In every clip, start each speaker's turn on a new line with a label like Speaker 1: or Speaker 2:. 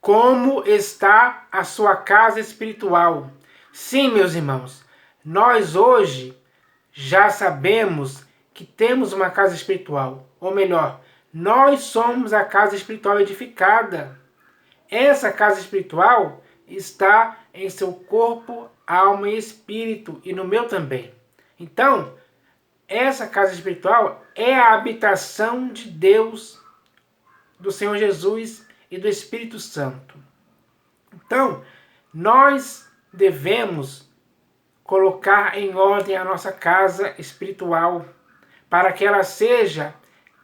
Speaker 1: Como está a sua casa espiritual? Sim, meus irmãos, nós hoje já sabemos que temos uma casa espiritual, ou melhor, nós somos a casa espiritual edificada. Essa casa espiritual está em seu corpo, alma e espírito, e no meu também. Então, essa casa espiritual é a habitação de Deus, do Senhor Jesus e do Espírito Santo. Então, nós devemos colocar em ordem a nossa casa espiritual, para que ela seja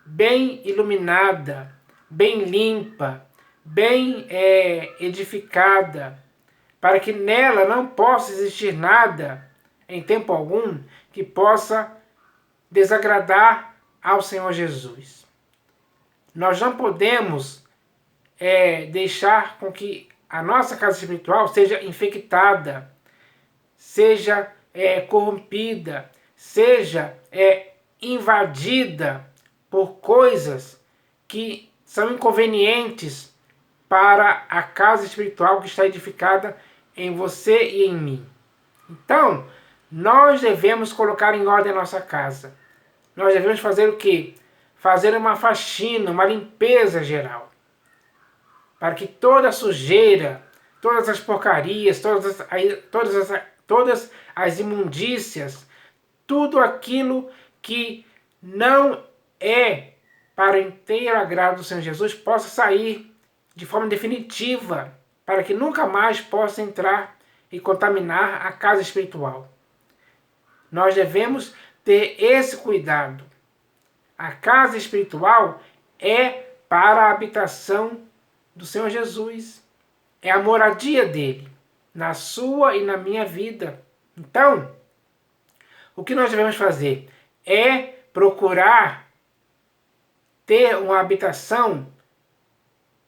Speaker 1: bem iluminada, bem limpa, bem edificada, para que nela não possa existir nada, em tempo algum, que possa desagradar ao Senhor Jesus. Nós não podemos deixar com que a nossa casa espiritual seja infectada, seja corrompida, seja invadida por coisas que são inconvenientes para a casa espiritual que está edificada em você e em mim. Então, nós devemos colocar em ordem a nossa casa. Nós devemos fazer o quê? Fazer uma faxina, uma limpeza geral, para que toda a sujeira, todas as porcarias, todas as imundícias, tudo aquilo que não é para o inteiro agrado do Senhor Jesus possa sair de forma definitiva, para que nunca mais possa entrar e contaminar a casa espiritual. Nós devemos ter esse cuidado. A casa espiritual é para a habitação do Senhor Jesus. É a moradia dele, na sua e na minha vida. Então, o que nós devemos fazer é procurar ter uma habitação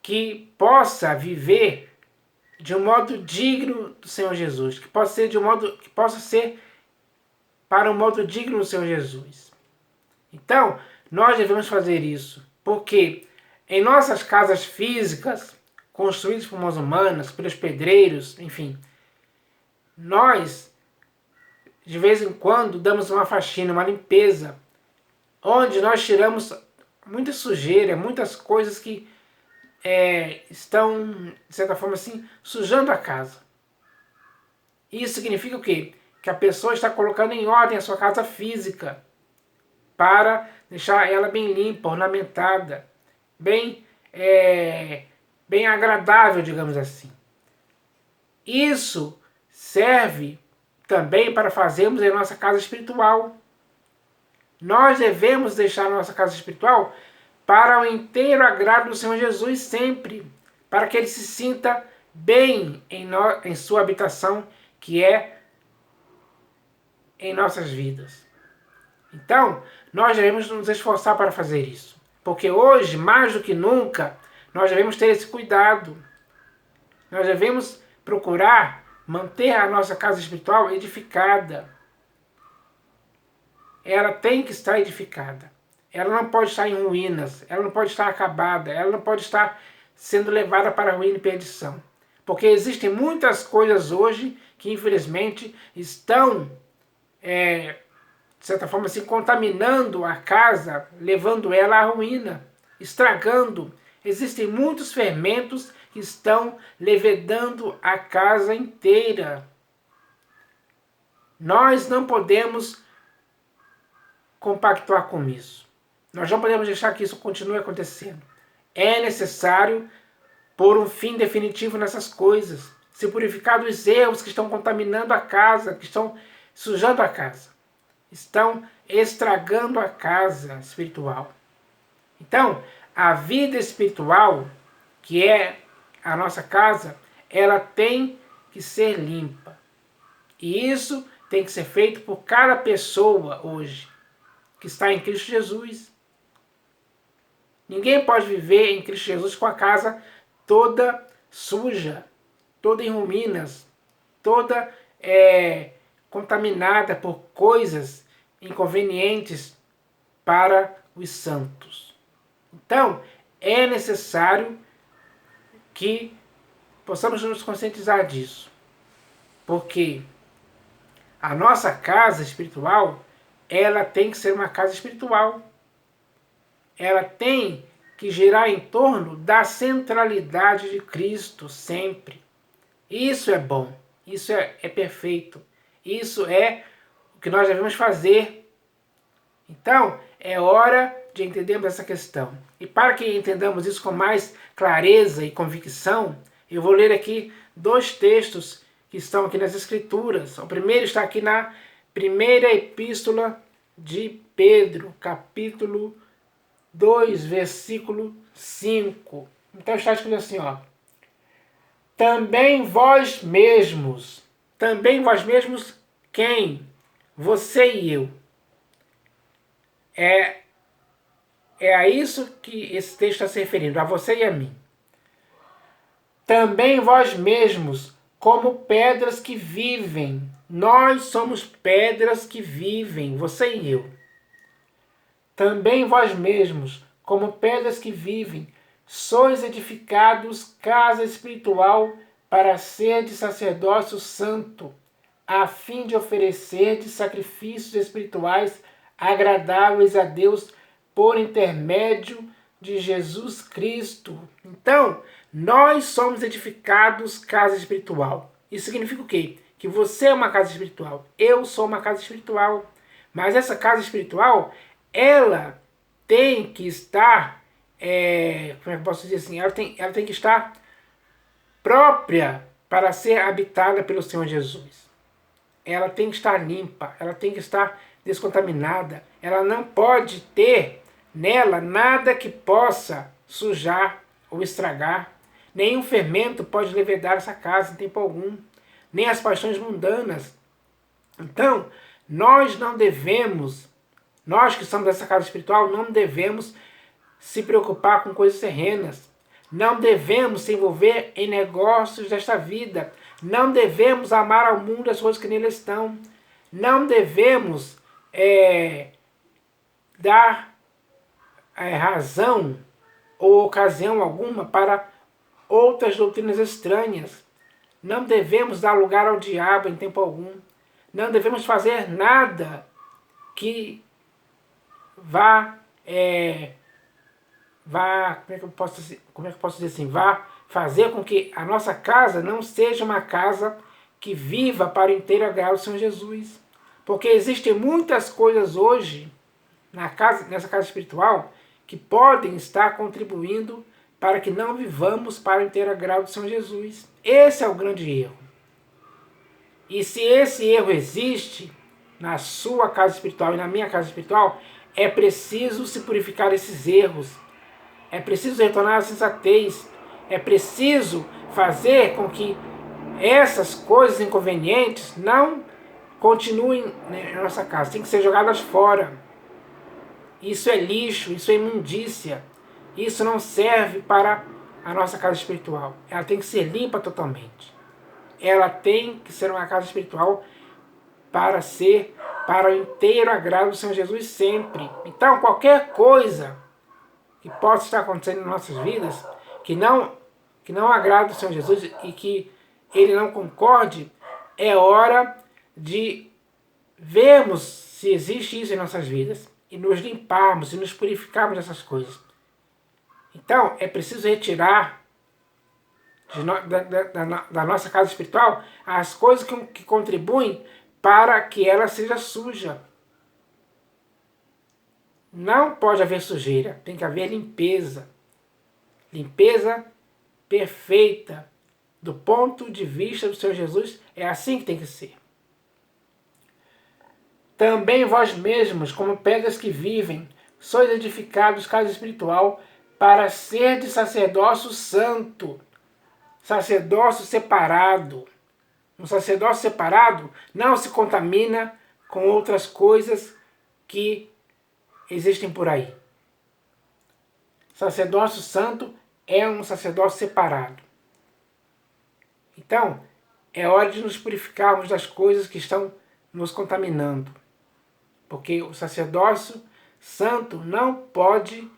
Speaker 1: que possa viver de um modo digno do Senhor Jesus, que possa ser para um modo digno do Senhor Jesus. Então, nós devemos fazer isso, porque em nossas casas físicas, construídas por mãos humanas, pelos pedreiros, enfim, nós, de vez em quando, damos uma faxina, uma limpeza, onde nós tiramos muita sujeira, muitas coisas que estão, de certa forma assim, sujando a casa. Isso significa o quê? Que a pessoa está colocando em ordem a sua casa física, para deixar ela bem limpa, ornamentada, bem agradável, digamos assim. Isso serve também para fazermos em nossa casa espiritual. Nós devemos deixar a nossa casa espiritual para o inteiro agrado do Senhor Jesus sempre, para que ele se sinta bem em sua habitação, que é em nossas vidas. Então, nós devemos nos esforçar para fazer isso, porque hoje, mais do que nunca, nós devemos ter esse cuidado. Nós devemos procurar manter a nossa casa espiritual edificada. Ela tem que estar edificada. Ela não pode estar em ruínas, ela não pode estar acabada, ela não pode estar sendo levada para a ruína e perdição. Porque existem muitas coisas hoje que, infelizmente, estão, de certa forma, assim, contaminando a casa, levando ela à ruína, estragando. Existem muitos fermentos que estão levedando a casa inteira. Nós não podemos compactuar com isso. Nós não podemos deixar que isso continue acontecendo. É necessário pôr um fim definitivo nessas coisas. Se purificar dos erros que estão contaminando a casa, que estão sujando a casa. Estão estragando a casa espiritual. Então, a vida espiritual, que é a nossa casa, ela tem que ser limpa. E isso tem que ser feito por cada pessoa hoje, que está em Cristo Jesus. Ninguém pode viver em Cristo Jesus com a casa toda suja, toda em ruínas, toda contaminada por coisas inconvenientes para os santos. Então, é necessário que possamos nos conscientizar disso. Porque a nossa casa espiritual, ela tem que ser uma casa espiritual. Ela tem que girar em torno da centralidade de Cristo sempre. Isso é bom, isso é perfeito, isso é o que nós devemos fazer. Então, é hora de entendermos essa questão. E para que entendamos isso com mais clareza e convicção, eu vou ler aqui 2 textos que estão aqui nas Escrituras. O primeiro está aqui na primeira epístola de Pedro, capítulo 2, versículo 5. Então está escrito assim, ó. Também vós mesmos quem? Você e eu. É a isso que esse texto está se referindo, a você e a mim. Também vós mesmos, como pedras que vivem. Nós somos pedras que vivem, você e eu. Também vós mesmos, como pedras que vivem, sois edificados casa espiritual para ser de sacerdócio santo, a fim de oferecer de sacrifícios espirituais agradáveis a Deus por intermédio de Jesus Cristo. Então, nós somos edificados casa espiritual. Isso significa o quê? Que você é uma casa espiritual, eu sou uma casa espiritual. Mas essa casa espiritual, ela tem que estar, como é que eu posso dizer assim? Ela tem que estar própria para ser habitada pelo Senhor Jesus. Ela tem que estar limpa, ela tem que estar descontaminada. Ela não pode ter nela nada que possa sujar ou estragar. Nenhum fermento pode levedar essa casa em tempo algum, nem as paixões mundanas. Então, nós não devemos, nós que somos dessa casa espiritual, não devemos se preocupar com coisas terrenas. Não devemos se envolver em negócios desta vida. Não devemos amar ao mundo as coisas que nele estão. Não devemos dar razão ou ocasião alguma para outras doutrinas estranhas. Não devemos dar lugar ao diabo em tempo algum. Não devemos fazer nada que vá como é que eu posso dizer assim, vá fazer com que a nossa casa não seja uma casa que viva para o inteiro agrado do Senhor Jesus. Porque existem muitas coisas hoje nessa casa espiritual que podem estar contribuindo para que não vivamos para o inteiro agrado do Senhor Jesus. Esse é o grande erro. E se esse erro existe na sua casa espiritual e na minha casa espiritual, é preciso se purificar esses erros. É preciso retornar à sensatez. É preciso fazer com que essas coisas inconvenientes não continuem na nossa casa. Tem que ser jogadas fora. Isso é lixo, isso é imundícia. Isso não serve para a nossa casa espiritual. Ela tem que ser limpa totalmente. Ela tem que ser uma casa espiritual para ser para o inteiro agrado do Senhor Jesus sempre. Então, qualquer coisa que possa estar acontecendo em nossas vidas, que não agrada o Senhor Jesus e que ele não concorde, é hora de vermos se existe isso em nossas vidas e nos limparmos e nos purificarmos dessas coisas. Então, é preciso retirar da nossa casa espiritual as coisas que contribuem para que ela seja suja. Não pode haver sujeira, tem que haver limpeza. Limpeza perfeita. Do ponto de vista do Senhor Jesus, é assim que tem que ser. Também vós mesmos, como pedras que vivem, sois edificados casa espiritual para ser de sacerdócio santo. Sacerdócio separado. Um sacerdócio separado não se contamina com outras coisas que existem por aí. Sacerdócio santo é um sacerdócio separado. Então, é hora de nos purificarmos das coisas que estão nos contaminando. Porque o sacerdócio santo não pode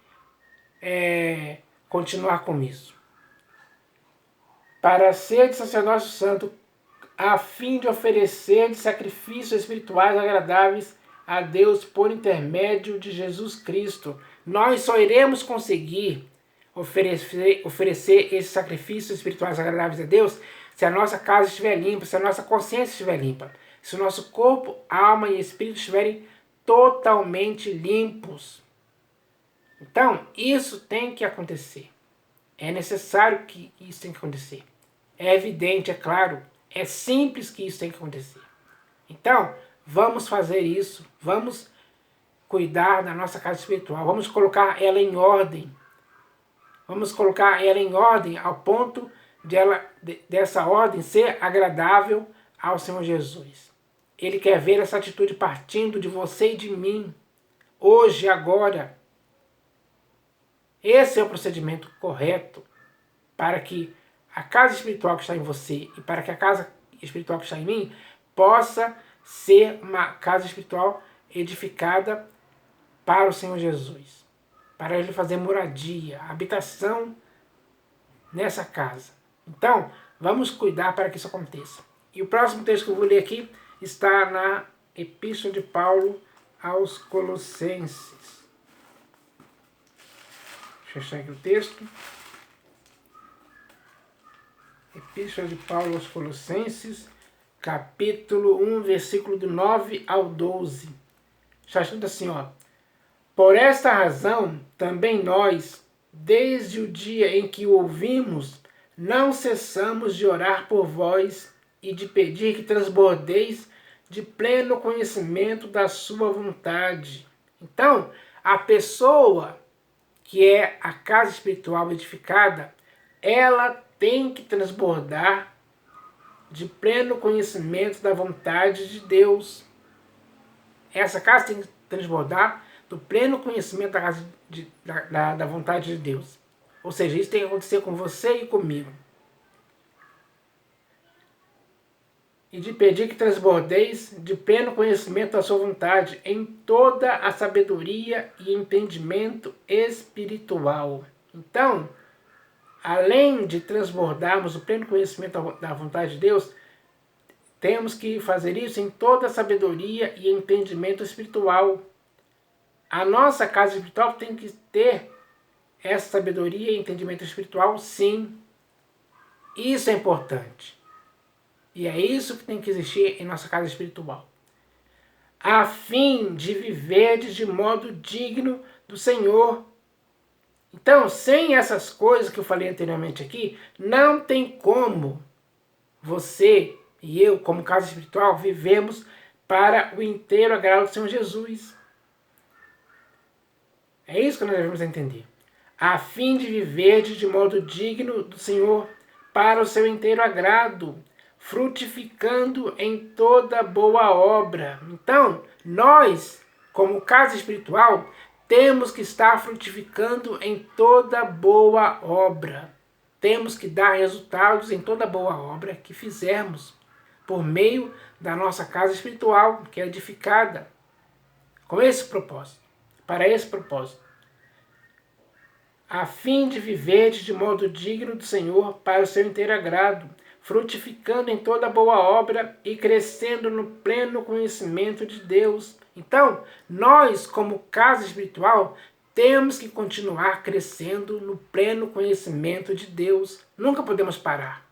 Speaker 1: continuar com isso. para ser de sacerdócio santo, a fim de oferecer de sacrifícios espirituais agradáveis a Deus por intermédio de Jesus Cristo. Nós só iremos conseguir oferecer esses sacrifícios espirituais agradáveis a Deus se a nossa casa estiver limpa, se a nossa consciência estiver limpa, se o nosso corpo, alma e espírito estiverem totalmente limpos. Então, isso tem que acontecer. É necessário que isso tenha que acontecer. É evidente, é claro, é simples que isso tem que acontecer. Então, vamos fazer isso, vamos cuidar da nossa casa espiritual, vamos colocar ela em ordem. Vamos colocar ela em ordem ao ponto dessa ordem ser agradável ao Senhor Jesus. Ele quer ver essa atitude partindo de você e de mim, hoje, agora. Esse é o procedimento correto para que a casa espiritual que está em você e para que a casa espiritual que está em mim possa ser uma casa espiritual edificada para o Senhor Jesus, para Ele fazer moradia, habitação nessa casa. Então, vamos cuidar para que isso aconteça. E o próximo texto que eu vou ler aqui está na Epístola de Paulo aos Colossenses. Deixa eu achar aqui o texto. Epístola de Paulo aos Colossenses, capítulo 1, versículo do 9 ao 12. Está escrito assim, ó. Por esta razão, também nós, desde o dia em que o ouvimos, não cessamos de orar por vós e de pedir que transbordeis de pleno conhecimento da sua vontade. Então, a pessoa que é a casa espiritual edificada, ela tem que transbordar de pleno conhecimento da vontade de Deus. Essa casa tem que transbordar do pleno conhecimento da vontade de Deus. Ou seja, isso tem que acontecer com você e comigo. E de pedir que transbordeis de pleno conhecimento da sua vontade em toda a sabedoria e entendimento espiritual. Então, além de transbordarmos o pleno conhecimento da vontade de Deus, temos que fazer isso em toda a sabedoria e entendimento espiritual. A nossa casa espiritual tem que ter essa sabedoria e entendimento espiritual, sim. Isso é importante. E é isso que tem que existir em nossa casa espiritual. A fim de viverdes de modo digno do Senhor. Então, sem essas coisas que eu falei anteriormente aqui, não tem como você e eu, como casa espiritual, vivemos para o inteiro agrado do Senhor Jesus. É isso que nós devemos entender. A fim de viverdes de modo digno do Senhor, para o seu inteiro agrado, frutificando em toda boa obra. Então, nós, como casa espiritual, temos que estar frutificando em toda boa obra. Temos que dar resultados em toda boa obra que fizermos por meio da nossa casa espiritual, que é edificada com esse propósito, para esse propósito. A fim de viver de modo digno do Senhor para o seu inteiro agrado, frutificando em toda boa obra e crescendo no pleno conhecimento de Deus. Então, nós, como casa espiritual, temos que continuar crescendo no pleno conhecimento de Deus. Nunca podemos parar.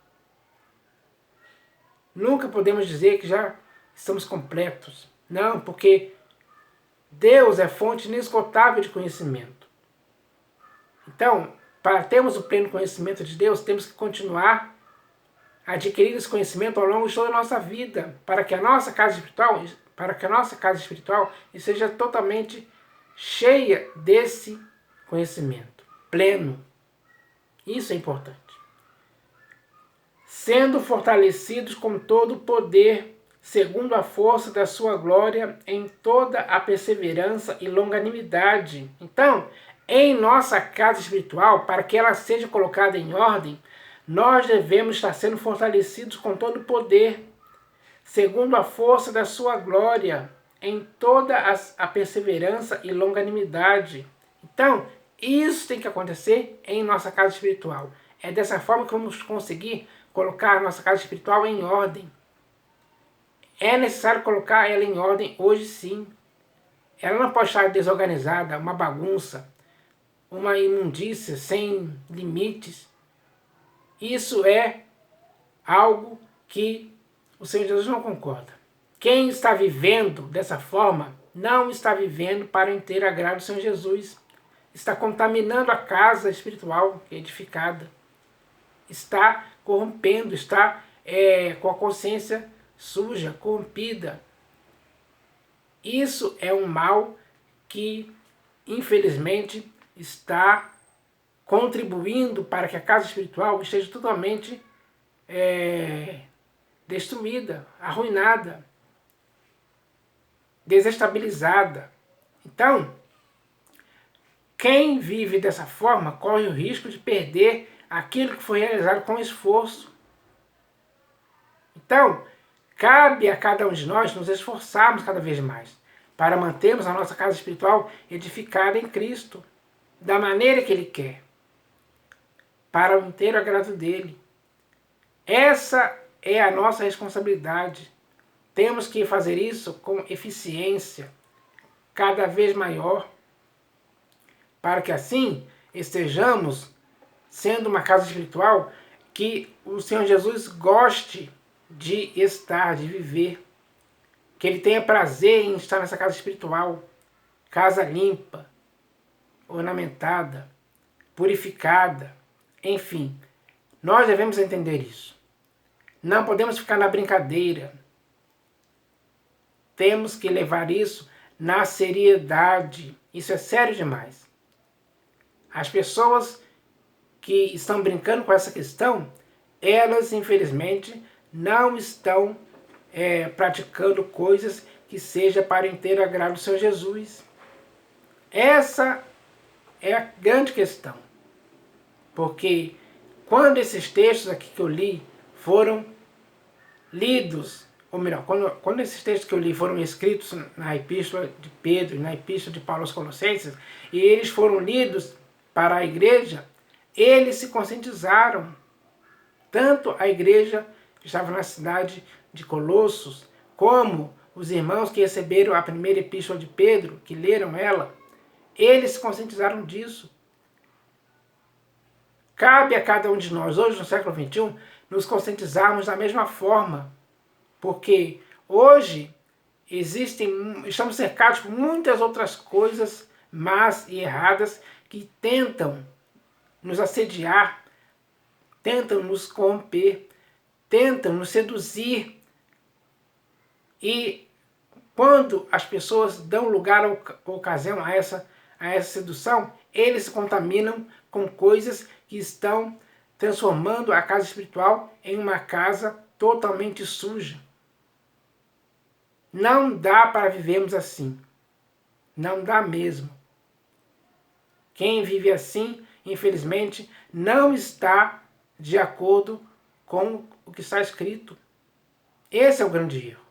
Speaker 1: Nunca podemos dizer que já estamos completos. Não, porque Deus é fonte inesgotável de conhecimento. Então, para termos o pleno conhecimento de Deus, temos que continuar adquirir esse conhecimento ao longo de toda a nossa vida, para que a nossa casa espiritual seja totalmente cheia desse conhecimento, pleno. Isso é importante. Sendo fortalecidos com todo o poder, segundo a força da sua glória, em toda a perseverança e longanimidade. Então, em nossa casa espiritual, para que ela seja colocada em ordem, nós devemos estar sendo fortalecidos com todo o poder, segundo a força da sua glória, em toda a perseverança e longanimidade. Então, isso tem que acontecer em nossa casa espiritual. É dessa forma que vamos conseguir colocar a nossa casa espiritual em ordem. É necessário colocar ela em ordem hoje sim. Ela não pode estar desorganizada, uma bagunça, uma imundícia sem limites. Isso é algo que o Senhor Jesus não concorda. Quem está vivendo dessa forma não está vivendo para o inteiro agrado do Senhor Jesus. Está contaminando a casa espiritual edificada. Está corrompendo, está com a consciência suja, corrompida. Isso é um mal que, infelizmente, está contribuindo para que a casa espiritual esteja totalmente destruída, arruinada, desestabilizada. Então, quem vive dessa forma corre o risco de perder aquilo que foi realizado com esforço. Então, cabe a cada um de nós nos esforçarmos cada vez mais para mantermos a nossa casa espiritual edificada em Cristo, da maneira que Ele quer, para o inteiro agrado dEle. Essa é a nossa responsabilidade. Temos que fazer isso com eficiência cada vez maior, para que assim estejamos sendo uma casa espiritual que o Senhor Jesus goste de estar, de viver. Que Ele tenha prazer em estar nessa casa espiritual. Casa limpa, ornamentada, purificada, enfim. Nós devemos entender isso. Não podemos ficar na brincadeira. Temos que levar isso na seriedade. Isso é sério demais. As pessoas que estão brincando com essa questão, elas, infelizmente, não estão praticando coisas que seja para o inteiro agrado do Senhor Jesus. Essa é a grande questão. Porque quando esses textos aqui que eu li foram lidos, ou melhor, quando esses textos que eu li foram escritos na Epístola de Pedro e na Epístola de Paulo aos Colossenses, e eles foram lidos para a igreja, eles se conscientizaram. Tanto a igreja que estava na cidade de Colossos, como os irmãos que receberam a primeira Epístola de Pedro, que leram ela, eles se conscientizaram disso. Cabe a cada um de nós, hoje no século XXI, nos conscientizarmos da mesma forma. Porque hoje estamos cercados por muitas outras coisas más e erradas que tentam nos assediar, tentam nos corromper, tentam nos seduzir. E quando as pessoas dão lugar ou ocasião a essa sedução, eles se contaminam com coisas que estão transformando a casa espiritual em uma casa totalmente suja. Não dá para vivermos assim. Não dá mesmo. Quem vive assim, infelizmente, não está de acordo com o que está escrito. Esse é o grande erro,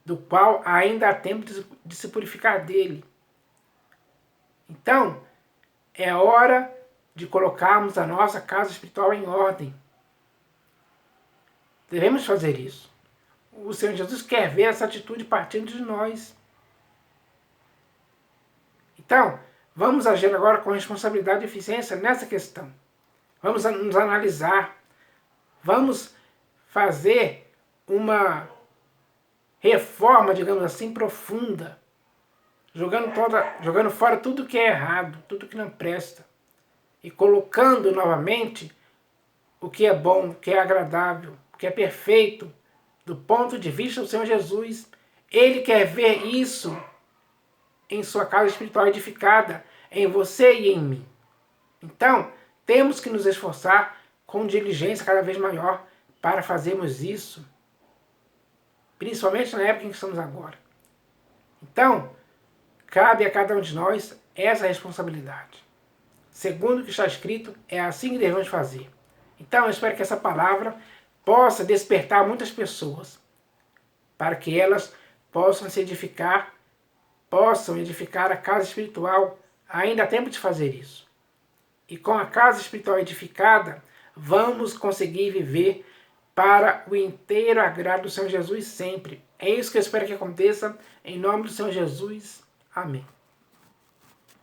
Speaker 1: do qual ainda há tempo de se purificar dele. Então, é hora de colocarmos a nossa casa espiritual em ordem. Devemos fazer isso. O Senhor Jesus quer ver essa atitude partindo de nós. Então, vamos agir agora com responsabilidade e eficiência nessa questão. Vamos nos analisar. Vamos fazer uma reforma, digamos assim, profunda. Jogando fora tudo que é errado, tudo que não presta. E colocando novamente o que é bom, o que é agradável, o que é perfeito, do ponto de vista do Senhor Jesus. Ele quer ver isso em sua casa espiritual edificada, em você e em mim. Então, temos que nos esforçar com diligência cada vez maior para fazermos isso. Principalmente na época em que estamos agora. Então, cabe a cada um de nós essa responsabilidade. Segundo o que está escrito, é assim que devemos fazer. Então, eu espero que essa palavra possa despertar muitas pessoas, para que elas possam edificar a casa espiritual. Ainda há tempo de fazer isso. E com a casa espiritual edificada, vamos conseguir viver para o inteiro agrado do Senhor Jesus sempre. É isso que eu espero que aconteça, em nome do Senhor Jesus. Amém.